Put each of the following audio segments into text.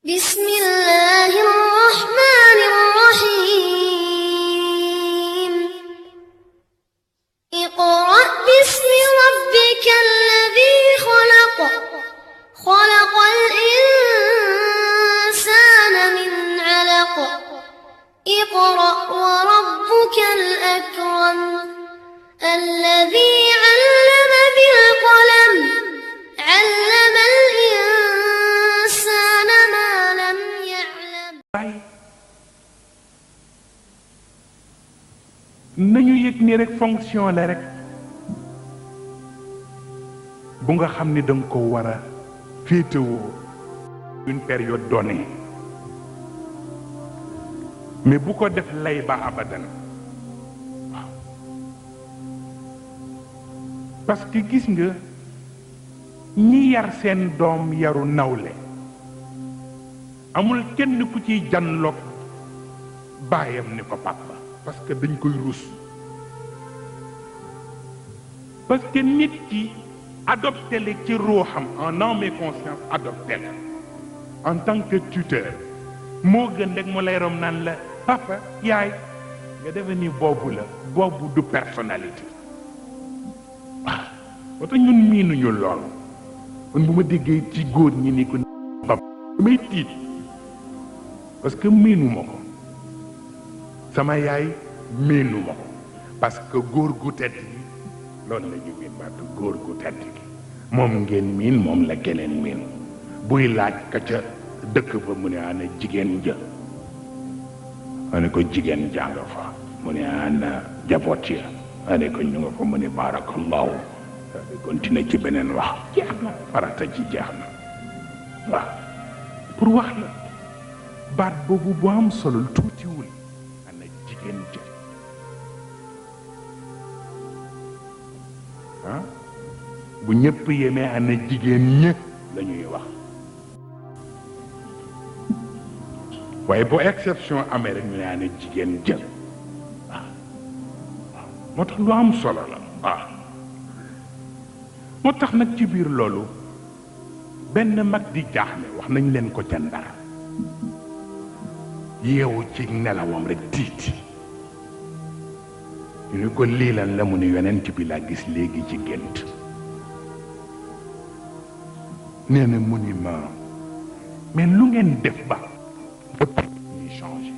بسم الله الرحمن الرحيم اقرأ باسم ربك الذي خلق خلق الإنسان من علق اقرأ وربك الأكرم الذي علم بالقلم علم الإنسان ما لم يعلم. nañu yëg ni rek fonction la rek bu nga xam ni danga ko war a féetewoo une période donnée mais bu ko def lay ba abadan waaw parce que gis nga ñi yar seen doom yaru nawle amul kenn ku ciy janloog baayam ni ko papa parce que dañ koy rus parce que nit ki adopté la ci ruuxam en âme et conscience adopté la en tant que tuteur moo gën rek mu lay rom naan la papa yaay nga defe ni boobu la boobu du personnalité waaw moo tax ñun miinuñu lool man bu ma déggee ci góor ñi ni ko papa damay tiit parce que miinuma ko sama yaay miinuma ko parce que góor gu tedd gi loolu la ñu miin baatu góor gu tedd gi moom ngeen miin moom la keneen miin buy laaj ka ca dëkk ba mu ne ana jigéen ja ane ko jigéen jàng fa mu ne ana jaboot ya ane ko ñu nga fa mu ne barakallahu di continuer ci beneen wax jeex na farata ci jeex na waaw pour wax la baat boobu bu am solo tuutiwul ana jigéen ja ah bu ñëpp yemee ana jigéen ñë la ñuy wax waaye bu exception amee rek ñu ne ana jigéen ja waaw moo tax lu am solo la waaw moo tax nag ci biir loolu benn mag di jaaxle wax nañ leen ko ca Ndar yeewu ci nelawam rek tiit ñu ni ko lii lan la mu ni yonent bi laa gis léegi ci gént nee na mu ni ma mais lu ngeen def ba ñuy changé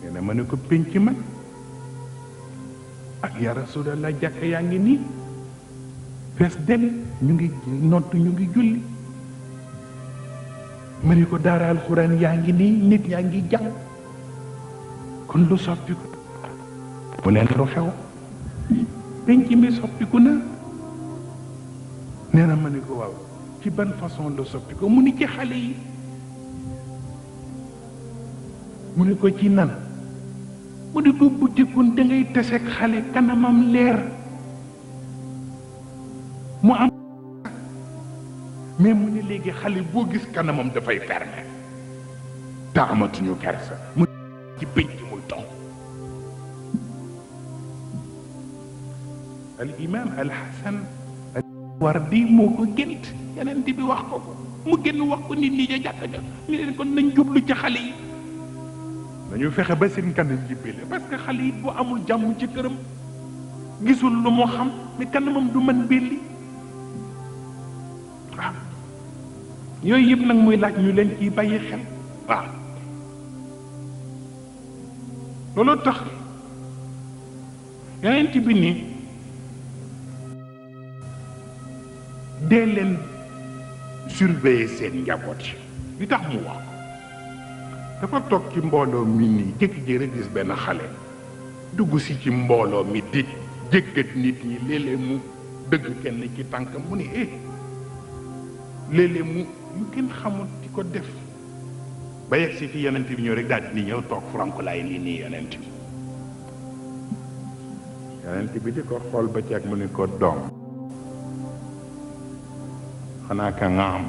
nee na ma ne ko pénc ma ak ya rasulallah jàkka yaa ngi nii fees del ñu ngi nodd ñu ngi julli ma ne ko daara alxuraan yaa ngi nii nit yaa ngi jàng kon lu soppiku mu neen lu xew penc mi soppiku na nee na ma ne ko waaw ci ban façon la soppiku mu ni ci xale yi mu ne ko ci nan mu di ko bu jëkkoon da ngay teseeg xale kanamam leer mu am mais mu ne léegi xale boo gis kanamam dafay fermé te amatuñu kersa mu ci bëñ ci muy tax al imam al hasan al wardi moo ko gént yeneen bi wax ko mu génn wax ko nit ñi ja jàkka ja ñu leen kon nañ jublu ci xale yi dañu fexe ba seen kanam jibbile parce que xale yi bu amul jàmm ci këram gisul lu mu xam mais kanamam du mën belli waaw yooyu yëpp nag muy laaj ñu leen ciy bàyyi xel waaw loolu tax yonent bi ni dee leen surveiller seen njaboot yi li tax mu wax dafa toog ci mbooloo mi nii jékki-jékki gis benn xale dugg si ci mbooloo mi di jéggat nit ñi léeg-léeg mu dëgg kenn ci tànkam mu ni léeg-léeg mu kenn xamul di ko def ba yegg si fi yonent bi ñëw rek daal di ñëw toog frankulaay lii nii yonent bi di ko xool ba ci ak mu ni ko doom xanaa ka nga am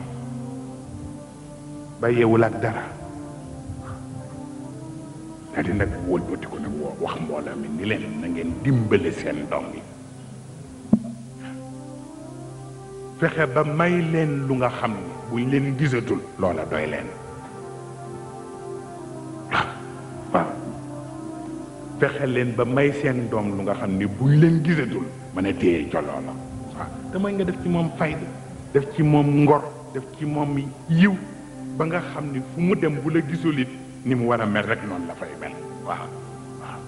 ba yeewul ak dara daal di nag wëlbati ko nag wax mbooloo mi ni leen na ngeen dimbale seen doom yi fexe ba may leen lu nga xam ni buñ leen gisatul loola doy leen waaw fexe leen ba may seen doom lu nga xam ni buñ leen gisatul mën a téye ca loola waaw te mooy nga def ci moom fayda def ci moom ngor def ci moom yiw ba nga xam ni fu mu dem bu la gisul it ni mu war a mel rek noonu la fay mel waaw waaw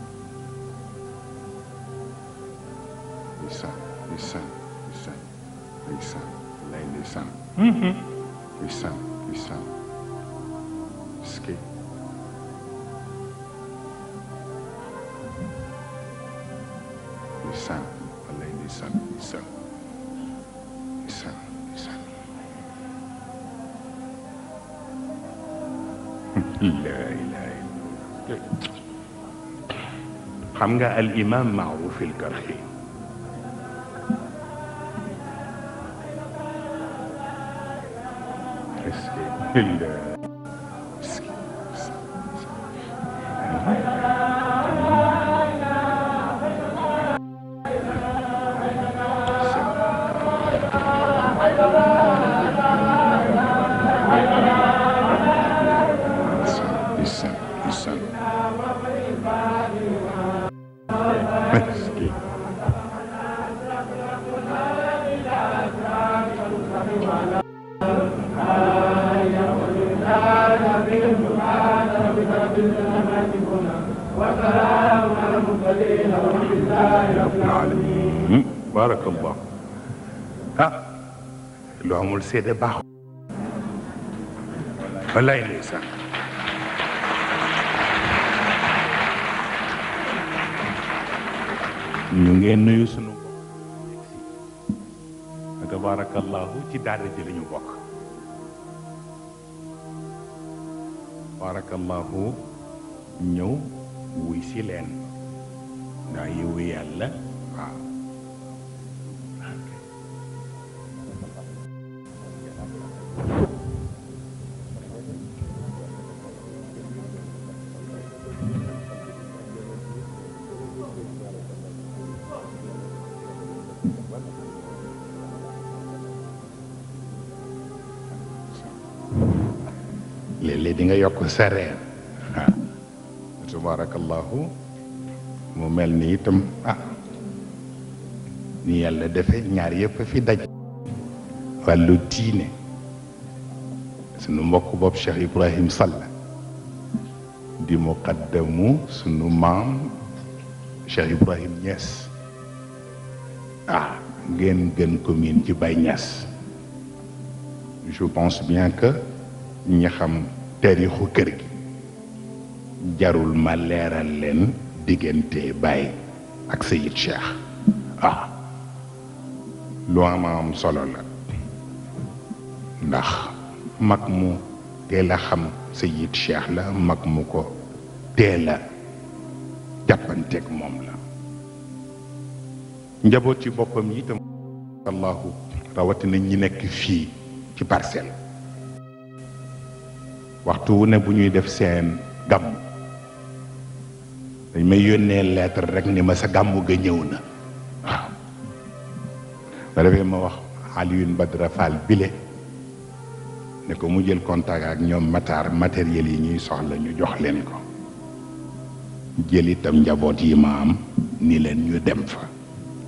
ndeysaan ndeysaan ndeysaan ndeysaan lay ndeysaan ndeysaan ndeysaan est-ce que ndeysaan lay ndeysaan ndeysaan ndeysaan ndeysaan la ilaha illallah xam nga al imam Maaruf al Karxi barakallah lu amul seede baaxul wallaay ndeysaan ñu ngeen nuyu sunu bopp tabarakallahu ci daara ji la ñu bokk barakallahu ñëw wuy si leen ndax yiwu yàlla waaw léeg-léeg di nga yokk sa reer waaw tabarakallahu mu mel ni itam ni yàlla defe ñaar yëpp fi daj wàllu diine sunu mbokk bopp Cheikh Ibrahim Sall di muqaddamu sunu maam Cheikh Ibrahim Niass ngeen gën commune ci Baye Niass je pense bien que ñi xam taarixu kër gi jarul ma leeral leen diggante Baye ak Seyid Cheikh lu am solo la ndax mag mu teel a xam Seyid Cheikh la mag mu ko teel a jàppanteeg moom la njaboot ci boppam yi itam allahu rawatina ñi nekk fii ci Parcelles waxtu wu ne bu ñuy def seen gàmm dañ may yónnee lettre rek ni ma sa gàmmu ga ñëw na waaw ba defee ma wax Alioune Badara Fall bile ne ko mu jël contact ak ñoom Matar matériel yi ñuy soxla ñu jox leen ko jël itam njaboot yi ma am ni leen ñu dem fa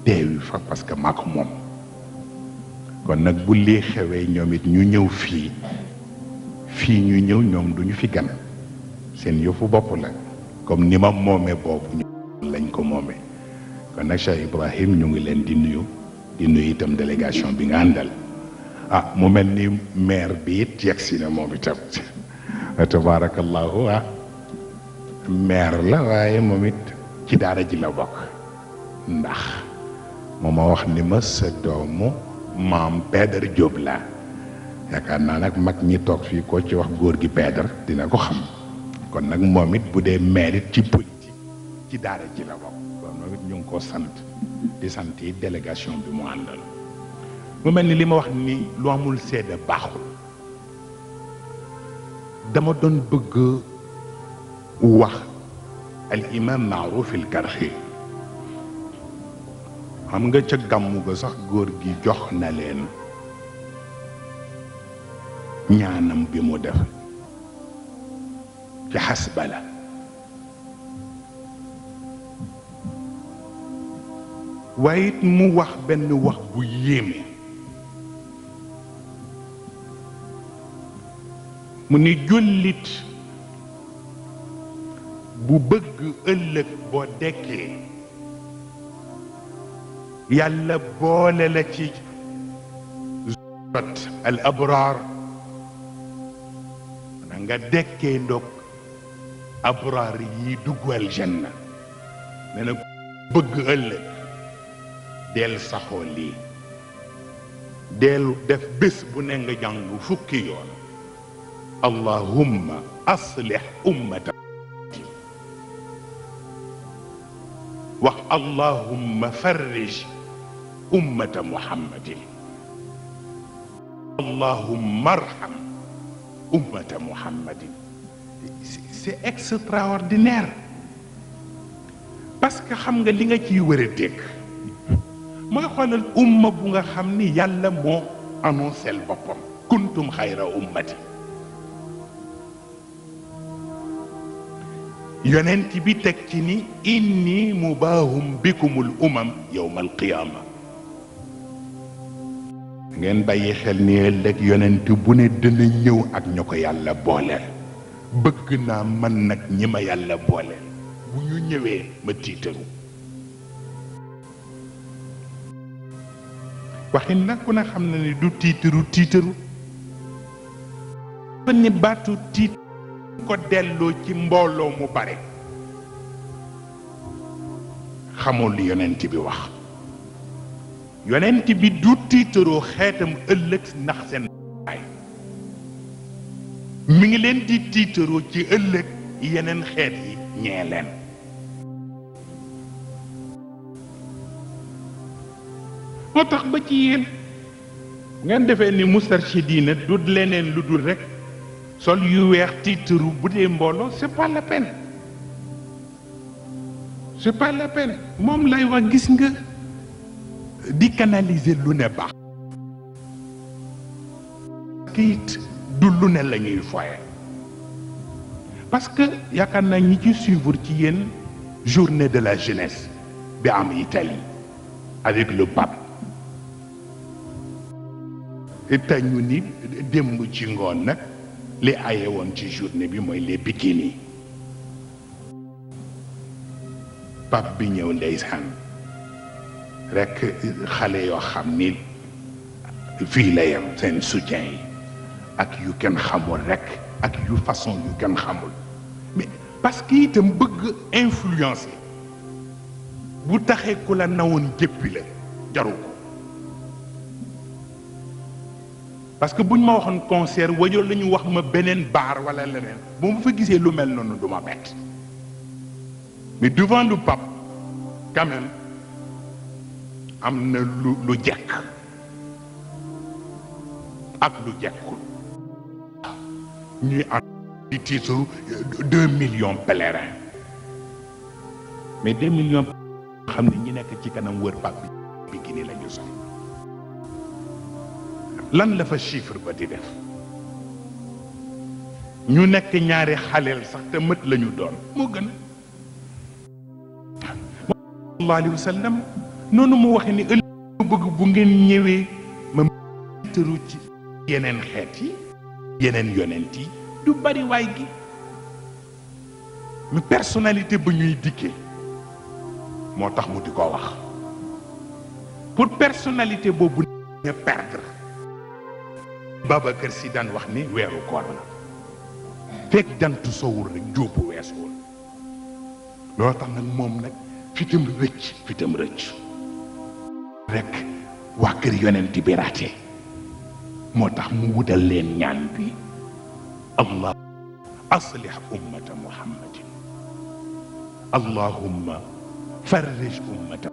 teewi fa parce que maa ko moom kon nag bu lii xewee ñoom it ñu ñëw fii ñu ñëw ñoom duñu fi gan seen yëfu bopp la comme ni ma moomee boobu ñu lañ ko moomee kon nag Cheikh Ibrahim ñu ngi leen di nuyu itam délégation bi nga àndal mu mel ni maire bi it yegsi na moom itam tabarakallahu maire la waaye moom it ci daara ji la bokk ndax moo ma wax ni ma sa doomu maam Pedre Diop la yaakaar naa nag mag ñi toog fii ko ci wax góor gi Pedre dina ko xam kon nag moom it bu dee maire it ci politique ci daara ji la bokk kon moom it ñu ngi ko sant di sant yi délégation bi mu àndal mu mel ni li ma wax ni lu amul seede baaxul dama doon bëgg wax al imam Maaruf al Karxi xam nga ca gàmmu ga sax góor gi jox na leen ñaanam bi mu def ci xasbala waaye it mu wax benn wax bu yéeme mu ni jullit bu bëgg ëllëg boo dekkee yàlla boole la ci zurat al abraar na nga dekkee ndog abraar yi dugg aljanna nee na bëgg ëllëg del saxoo lii del def bés bu ne nga jàng fukki yoon allahumma aslih ummata wax allahumma farrij ummata muhammadin allahumma arham ummata muhammadin. C'est extraordinaire parce que xam nga li nga ciy war a dégg mooy xoolal umma bu nga xam ni yàlla moo annoncé boppam kuntum xayra ummati yonent bi teg ci ni inni mubaahum bikumul umam yowma alqiyaama ngeen bàyyi xel ni ëllëg yonent bu ne dina ñëw ak ñu ko yàlla booleel bëgg naa man nag ñi ma yàlla booleel bu ñu ñëwee ma tiitaru waxin nag ku ne xam na ni du tiitaru fa ni baatu tiit ko delloo ci mbooloo mu bare xamul li yonent bi wax yonent bi du tiitaroo xeetam ëllëg ndax seen baay mi ngi leen di tiitaroo ci ëllëg yeneen xeet yi ñee leen moo tax ba ci yéen ngeen defee ni mustarchidiina du leneen lu dul rek sol yu weex tiitaru bu dee mbooloo c'est pas la peine c'est pas la peine moom lay wax gis nga di canaliser lu ne baax kiit du lu ne la ñuy foye parce que yaakaar naa ñi ci suivre ci yéen journée de la jeunesse bi am Italie avec le pape te ñu ni démb ci ngoon nag li aye woon ci journée bi mooy les bikini pape bi ñëw ndeysaan rek xale yoo xam ni fii la yem seen soutien yi ak yu kenn xamul rek ak yu façon yu kenn xamul mais parce que itam bëgg influencer bu taxee ku la nawoon jéppi la jaru ko parce que buñ ma waxoon concert wajoon la ñu wax ma beneen baar wala leneen bu ma fa gisee lu mel noonu du ma bett mais devant le pape quand même am na lu jekk ak lu jekkul ñuy am di titre 2 millions pèlerins mais 2 millions xam ne ñi nekk ci kanam wër pape bi Guinée la ñu sol lan la fa chiffre ba di def ñu nekk ñaari xaleel sax te mët la ñu doon moo gën sallallahu alayhi wa sallam noonu mu waxe ni ëllëg bëgg bu ngeen ñëwee ma tëru ci yeneen xeet yi yeneen yonent yi du bari waay gi mu personnalité ba ñuy dikkee moo tax mu di ko wax pour personnalité boobu nga perdre Babacar Sy daan wax ni weeru koor la fekk jant sowul rek jóobu weesuwul loolu tax nag moom nag fitam rëcc rek waa kër yonent bi raate moo tax mu wutal leen ñaan bi allah aslih ummata muhammadin allahumma farrij ummata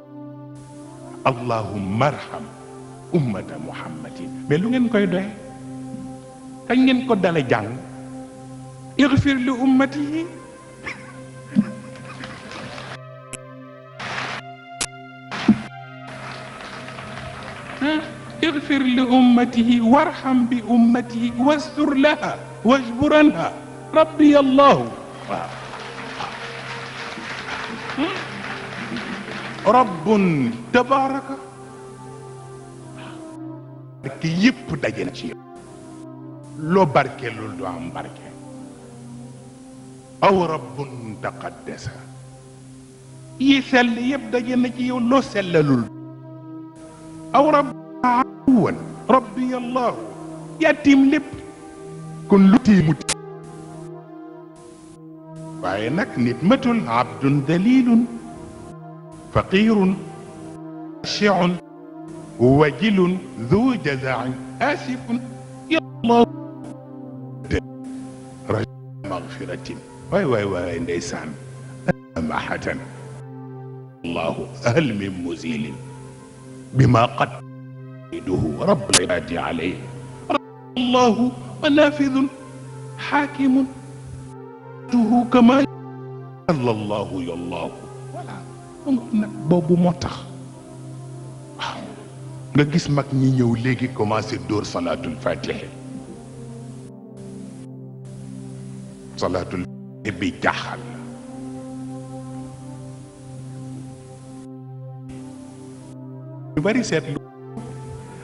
allahumma arham ummata muhammadin mais lu ngeen koy doy kañ ngeen ko dala jàng igfir li ummati yi اغفر لأمته وارحم بأمته واستر لها واجبرنها ربي الله. رب تبارك barke yépp daje na ci yow loo barkeelul doo am barke. aw rabbun taqaddasa yi sell yépp daje na ci yow loo sellalul. aw rabb awan rabbi allahu yaa tiim lépp kon lu tiimut. waaye nag nit matul abdun dalilun faqirun shiun wajilun dhu jazain asifun ya allah raja magfiratin waay waay waay ndeysaan mahatan allahu hal min muzilin bima qad iduhu rabbul ibadi alayhi allahu manafidun hakimun tuhu kama allahu yallahu. voilà nag boobu moo tax waaw nga gis mag ñi ñëw léegi commencé dóor salaatul fatiha. salaatul fatiha bi jaaxal la ñu bari seetlu.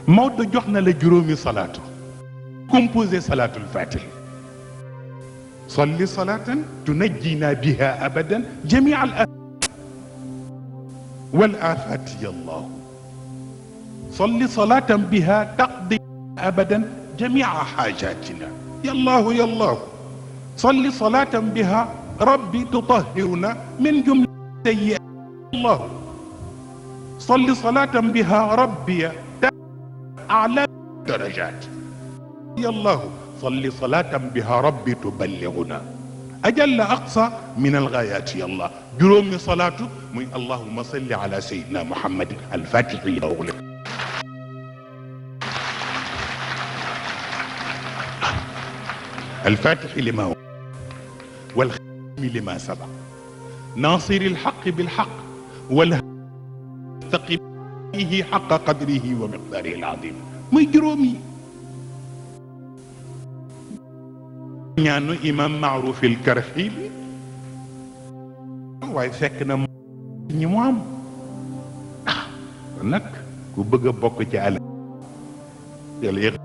Maodo jox na la juróomi salaatu composé salaatul fatiha. salli salaatan tunajjina biha abadan jamia al wal aafati yallahu. salli salaatan biha taqdi abadan jamia xaajatina yallahu yallahu. salli salaatan biha rabbi tutahhiruna min jumla sayyi'at yallahu. salli salaatan biha rabbi a'la darajat yallahu. salli salaatan biha rabbi tuballighuna ajalla aqsa min alghayati yallah. juróomi salaatu muy allahumma salli ala sayyidina muhammadin alfatixi lima ughliq الفاتح لما هو والخاتم لما سبق ناصر الحق بالحق والهادي فيه حق قدره ومقداره العظيم muy juróomi. ñaanu imam Maaruf al Karxi bi waaye fekk na ñi mu am nag ku bëgg a bokk ci àll yàlla